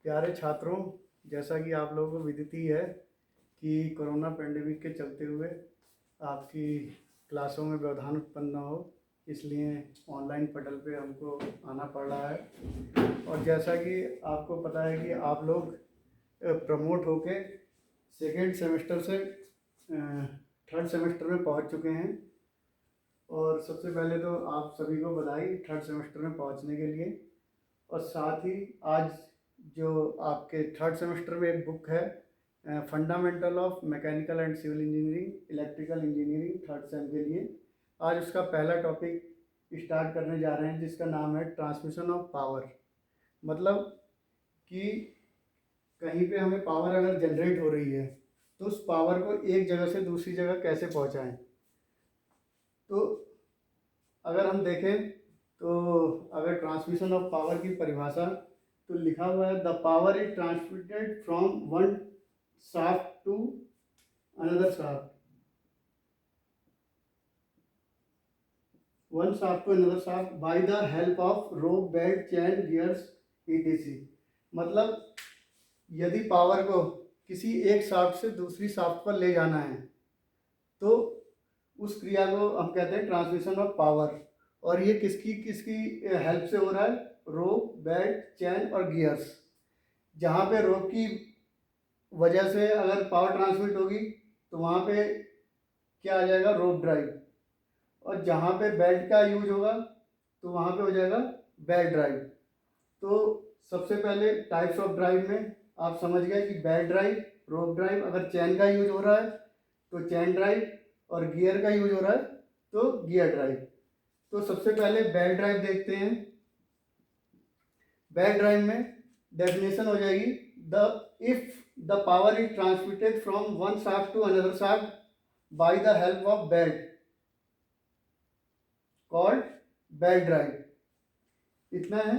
प्यारे छात्रों, जैसा कि आप लोगों को विदित ही है कि कोरोना पेंडेमिक के चलते हुए आपकी क्लासों में व्यवधान उत्पन्न न हो, इसलिए ऑनलाइन पटल पे हमको आना पड़ रहा है। और जैसा कि आपको पता है कि आप लोग प्रमोट होके सेकेंड सेमेस्टर से थर्ड सेमेस्टर में पहुंच चुके हैं। और सबसे पहले तो आप सभी को बधाई थर्ड सेमेस्टर में पहुंचने के लिए। और साथ ही आज जो आपके थर्ड सेमेस्टर में एक बुक है, fundamental of mechanical and civil engineering electrical engineering third sem के लिए, आज उसका पहला टॉपिक स्टार्ट करने जा रहे हैं, जिसका नाम है ट्रांसमिशन ऑफ पावर। मतलब कि कहीं पे हमें पावर अगर जनरेट हो रही है तो उस पावर को एक जगह से दूसरी जगह कैसे पहुंचाएं। तो अगर हम देखें तो अगर ट्रांसमिशन ऑफ पावर की परिभाषा तो लिखा हुआ है, the power is transmitted from one shaft to another shaft, one shaft to another shaft by the help of rope, belt, chain, gears, ETC. मतलब यदि पावर को किसी एक शाफ्ट से दूसरी शाफ्ट पर ले जाना है तो उस क्रिया को हम कहते हैं ट्रांसमिशन ऑफ पावर। और ये किसकी किसकी हेल्प से हो रहा है? रोप, बेल्ट, चैन और गियर्स। जहाँ पे रोप की वजह से अगर पावर ट्रांसमिट होगी तो वहाँ पे क्या आ जाएगा? रोप ड्राइव। और जहाँ पे बेल्ट का यूज होगा तो वहाँ पे हो जाएगा बेल्ट ड्राइव। तो सबसे पहले टाइप्स ऑफ ड्राइव में आप समझ गए कि बेल्ट ड्राइव, रोप ड्राइव। अगर चैन का यूज हो रहा है तो चैन ड्राइव, और गियर का यूज हो रहा है तो गियर ड्राइव। तो सबसे पहले बेल्ट ड्राइव देखते हैं। बेल्ट ड्राइव में डेफिनेशन हो जाएगी, the if the power is transmitted from one shaft to another shaft by the help of belt called belt drive. इतना है।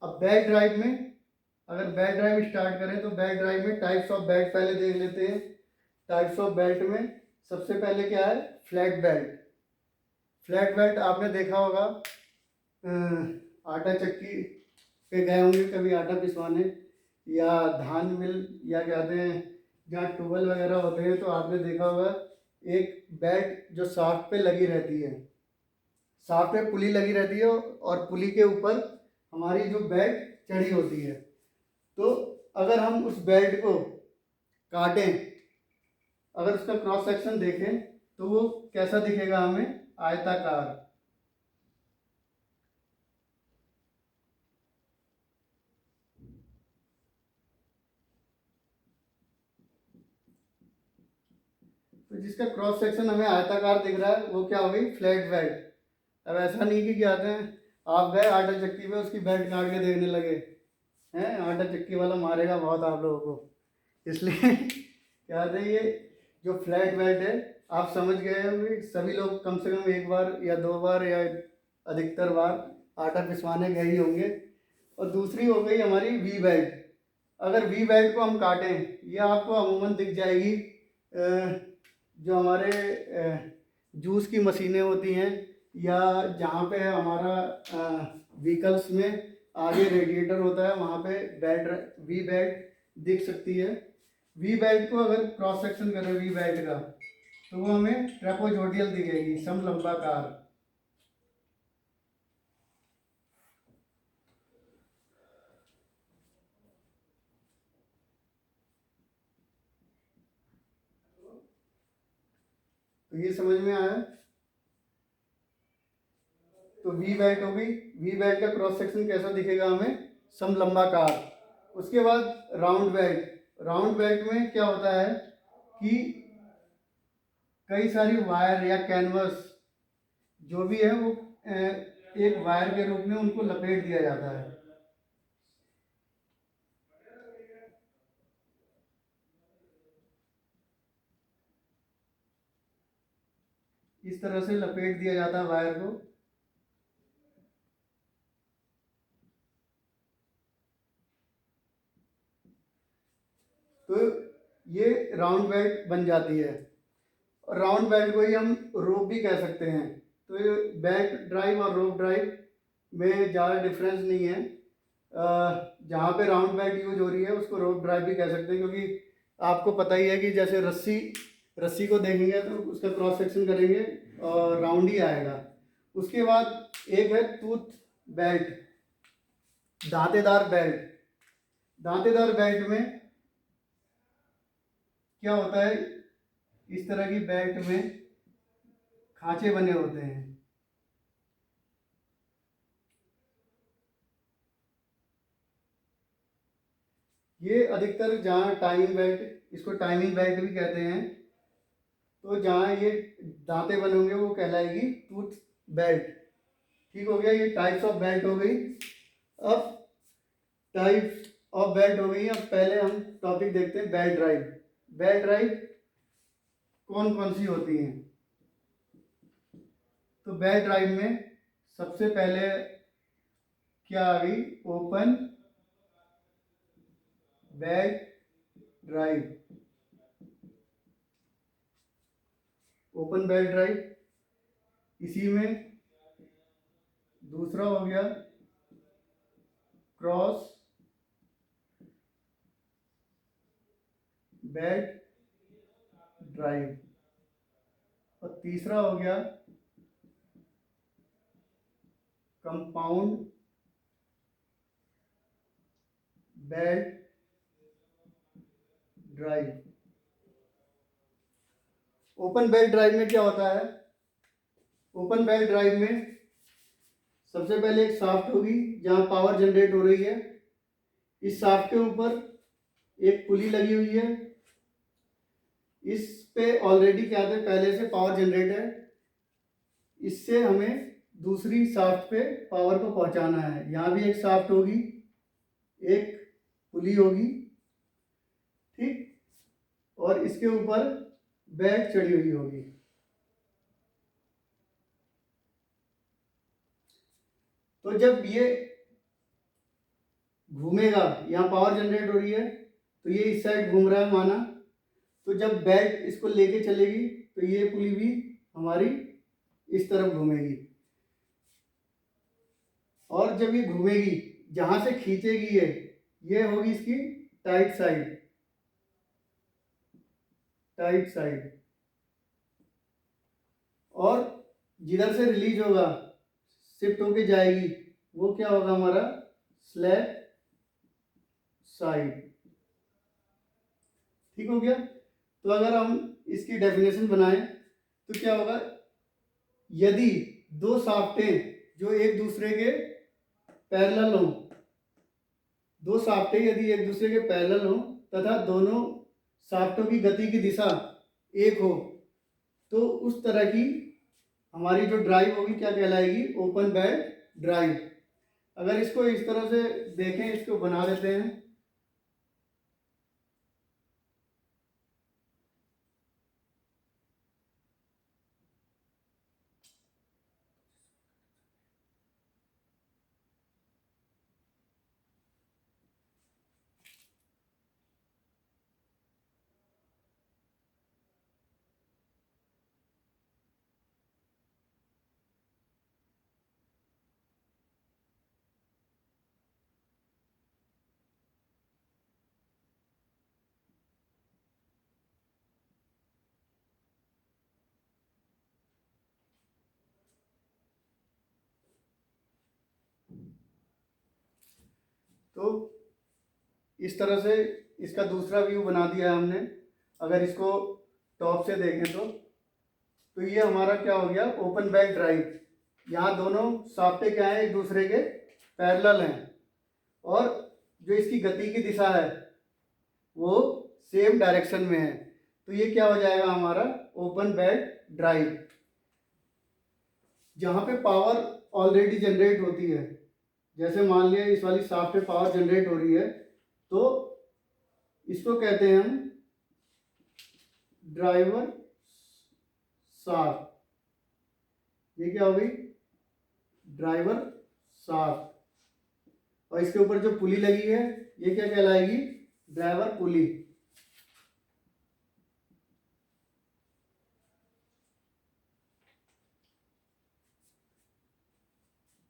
अब बेल्ट ड्राइव में अगर बेल्ट ड्राइव स्टार्ट करें तो बेल्ट ड्राइव में टाइप्स ऑफ बेल्ट पहले देख लेते हैं। टाइप्स ऑफ बेल्ट में सबसे पहले क्या है? Flat belt. फ्लैट बेल्ट आपने देखा होगा, आटा चक्की पे गए होंगे कभी आटा पिसवाने, या धान मिल, या कहते हैं जहाँ ट्यूबवेल वगैरह होते हैं, तो आपने देखा होगा एक बेल्ट जो शाफ्ट पे लगी रहती है, शाफ्ट पे पुली लगी रहती है और पुली के ऊपर हमारी जो बेल्ट चढ़ी होती है। तो अगर हम उस बेल्ट को काटें, अगर उसका क्रॉस सेक्शन देखें तो वो कैसा दिखेगा हमें? आयताकार। तो जिसका क्रॉस सेक्शन हमें आयताकार दिख रहा है वो क्या हो गई? Flat belt. अब ऐसा नहीं कि क्या कहते हैं आप गए आटा चक्की पे उसकी बेल्ट काट के देखने लगे हैं, आटा चक्की वाला मारेगा बहुत आप लोगों को। इसलिए क्या कहते हैं, ये जो फ्लैट बेल्ट है आप समझ गए होंगे, सभी लोग कम से कम एक बार या दो बार या अधिकतर बार आटा पिसवाने गए ही होंगे। और दूसरी हो गई हमारी वी बेल्ट। अगर वी बेल्ट को हम काटें, ये आपको अमूमन दिख जाएगी जो हमारे जूस की मशीनें होती हैं, या जहाँ पे हमारा व्हीकल्स में आगे रेडिएटर होता है वहाँ पे बेल्ट, वी बेल्ट दिख सकती है। वी बेल्ट को अगर क्रॉस सेक्शन करें वी बेल्ट का तो वो हमें ट्रेपोजोडियल दिखेगी, समलंबाकार। तो ये समझ में आया? तो वी बेल्ट हो गई। वी बेल्ट का क्रॉस सेक्शन कैसा दिखेगा हमें? समलंबाकार। उसके बाद राउंड बेल्ट। राउंड बेल्ट में क्या होता है कि कई सारी वायर या कैनवस जो भी है वो एक वायर के रूप में उनको लपेट दिया जाता है। इस तरह से लपेट दिया जाता है वायर को। तो ये राउंड बेल्ट बन जाती है। और राउंड बेल्ट को ही हम रोप भी कह सकते हैं। तो ये बेल्ट ड्राइव और रोप ड्राइव में ज़्यादा डिफरेंस नहीं है। जहाँ पे राउंड बेल्ट यूज हो रही है उसको रोप ड्राइव भी कह सकते हैं, क्योंकि आपको पता ही है कि जैसे रस्सी रस्सी को देखेंगे तो उसका क्रॉस सेक्शन करेंगे और राउंड ही आएगा। उसके बाद एक है टूथ बेल्ट, दांतेदार बेल्ट। दांतेदार बेल्ट में क्या होता है, इस तरह की बेल्ट में खांचे बने होते हैं। ये अधिकतर जहाँ टाइमिंग बेल्ट, इसको टाइमिंग बेल्ट भी कहते हैं, तो जहाँ ये दांते बने होंगे वो कहलाएगी टूथ बेल्ट। ठीक हो गया, ये टाइप्स ऑफ बेल्ट हो गई। अब टाइप्स ऑफ बेल्ट हो गई। अब पहले हम टॉपिक देखते हैं बेल्ट ड्राइव। बेल्ट ड्राइव कौन कौन सी होती हैं? तो बेल्ट ड्राइव में सबसे पहले क्या आ गई, open belt drive. Open belt drive. इसी में दूसरा हो गया क्रॉस बेल्ट ड्राइव, और तीसरा हो गया compound belt drive. Open belt drive में क्या होता है? ओपन बेल्ट ड्राइव में सबसे पहले एक शाफ्ट होगी जहां पावर जनरेट हो रही है। इस शाफ्ट के ऊपर एक पुली लगी हुई है। इस पे ऑलरेडी क्या है, पहले से पावर जनरेट है। इससे हमें दूसरी शाफ्ट पे पावर को पहुंचाना है। यहाँ भी एक शाफ्ट होगी, एक पुली होगी, ठीक, और इसके ऊपर बेल्ट चढ़ी हुई होगी। तो जब ये घूमेगा, यहाँ पावर जनरेट हो रही है तो ये इस साइड घूम रहा है माना, तो जब बेल्ट इसको लेके चलेगी तो ये पुली भी हमारी इस तरफ घूमेगी, और जब ये घूमेगी जहां से खींचेगी ये होगी इसकी टाइट साइड, टाइट साइड। और जिधर से रिलीज होगा, शिफ्ट होके जाएगी, वो क्या होगा हमारा स्लैप साइड। ठीक हो गया। तो अगर हम इसकी डेफिनेशन बनाएं तो क्या होगा, यदि दो शाफ्टें जो एक दूसरे के पैरेलल हों, दो शाफ्टें यदि एक दूसरे के पैरेलल हों तथा दोनों शाफ्टों की गति की दिशा एक हो, तो उस तरह की हमारी जो ड्राइव होगी क्या कहलाएगी, ओपन बेल्ट ड्राइव। अगर इसको इस तरह से देखें, इसको बना देते हैं। तो इस तरह से इसका दूसरा व्यू बना दिया है हमने। अगर इसको टॉप से देखें तो ये हमारा क्या हो गया, ओपन बेल्ट ड्राइव। यहाँ दोनों शाफ्टें क्या हैं, एक दूसरे के पैरेलल हैं, और जो इसकी गति की दिशा है वो सेम डायरेक्शन में है। तो ये क्या हो जाएगा हमारा ओपन बेल्ट ड्राइव। जहाँ पे पावर ऑलरेडी जनरेट होती है, जैसे मान लिया इस वाली शाफ्ट पे पावर जनरेट हो रही है, तो इसको कहते हैं हम ड्राइवर शाफ्ट। ये क्या हो गई, ड्राइवर शाफ्ट। और इसके ऊपर जो पुली लगी है ये क्या कहलाएगी, ड्राइवर पुली।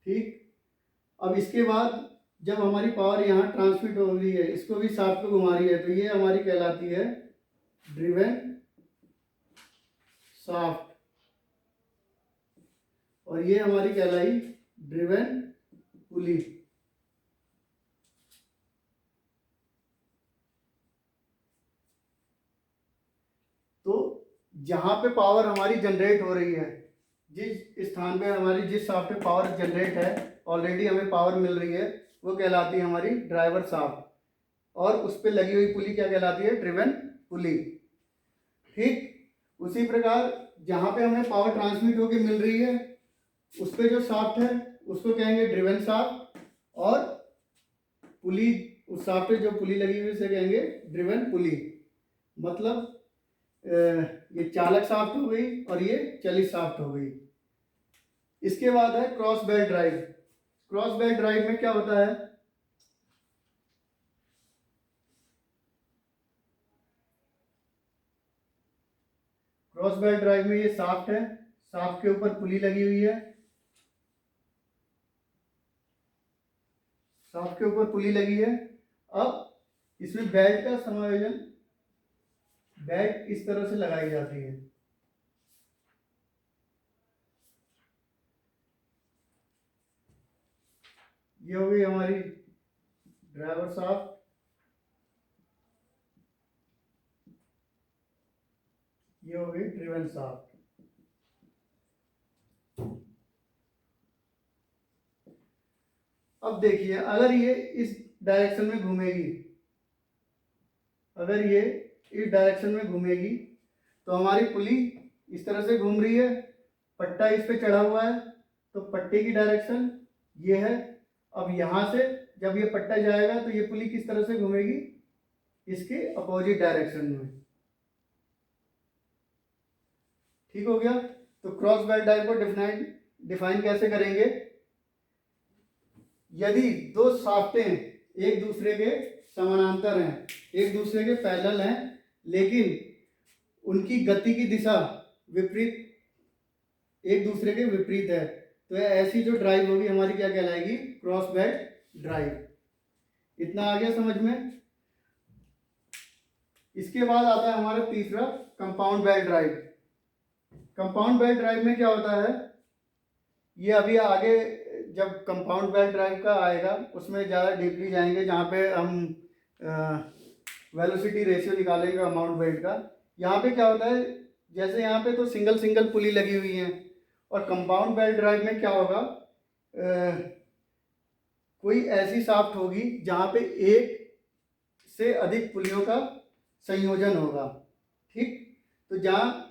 ठीक। अब इसके बाद जब हमारी पावर यहाँ ट्रांसमिट हो रही है, इसको भी शाफ्ट को घुमा रही है, तो ये हमारी कहलाती है ड्रिवन शाफ्ट, और ये हमारी कहलाई ड्रिवन पुली। तो जहां पे पावर हमारी जनरेट हो रही है, जिस स्थान पे हमारी जिस शाफ्ट पे पावर जनरेट है, ऑलरेडी हमें पावर मिल रही है, वो कहलाती है हमारी ड्राइवर शाफ्ट, और उस पे लगी हुई पुली क्या कहलाती है? ड्रिवन पुली। ठीक उसी प्रकार जहां पे हमें पावर ट्रांसमिट होकर मिल रही है, उस पे जो शाफ्ट है उसको कहेंगे ड्रिवन शाफ्ट, और पुली, उस शाफ्ट पे जो पुली लगी हुई उसे कहेंगे ड्रिवन पुली। मतलब ये चालक शाफ्ट हो गई और ये चलित शाफ्ट हो गई। इसके बाद है cross belt drive. Cross belt drive में क्या होता है? क्रॉस बेल्ट ड्राइव में ये शाफ्ट है, शाफ्ट के ऊपर पुली लगी हुई है, शाफ्ट के ऊपर पुली लगी है। अब इसमें बेल्ट का समायोजन, बेल्ट इस तरह से लगाई जाती है, ये हो गई हमारी ड्राइवर शाफ्ट, ये हो गई ड्रिवन शाफ्ट। अब देखिए, अगर ये इस डायरेक्शन में घूमेगी, अगर ये इस डायरेक्शन में घूमेगी, तो हमारी पुली इस तरह से घूम रही है, पट्टा इस पे चढ़ा हुआ है, तो पट्टे की डायरेक्शन ये है। अब यहाँ से जब ये पट्टा जाएगा तो ये पुली किस तरह से घूमेगी? इसके अपोजिट डायरेक्शन में। ठीक हो गया। तो क्रॉस बेल्ट ड्राइव को डिफाइन कैसे करेंगे? यदि दो शाफ्टें एक दूसरे के समानांतर हैं, एक दूसरे के पैरेलल हैं, लेकिन उनकी गति की दिशा विपरीत, एक दूसरे के विपरीत है, तो ऐसी जो ड्राइव होगी हमारी क्या कहलाएगी? Cross belt drive. इतना आ गया समझ में? इसके बाद आता है हमारा तीसरा compound belt drive. Compound belt drive में क्या होता है? ये अभी आगे जब कंपाउंड बेल्ट ड्राइव का आएगा उसमें ज़्यादा डीपली जाएंगे, जहाँ पे हम वेलोसिटी रेशियो निकालेंगे अमाउंट बेल्ट का। यहाँ पे क्या होता है, जैसे यहाँ पे तो सिंगल सिंगल पुली लगी हुई है, और कंपाउंड बेल्ट ड्राइव में क्या होगा, कोई ऐसी शाफ्ट होगी जहाँ पे एक से अधिक पुलियों का संयोजन होगा। ठीक, तो जहाँ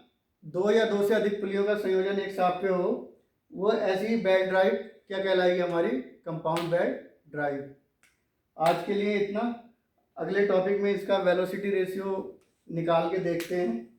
दो या दो से अधिक पुलियों का संयोजन एक शाफ्ट पे हो, वो ऐसी बेल्ट ड्राइव क्या कहलाएगी? हमारी कंपाउंड बेल्ट ड्राइव। आज के लिए इतना। अगले टॉपिक में इसका वेलोसिटी रेशियो निकाल के देखते हैं।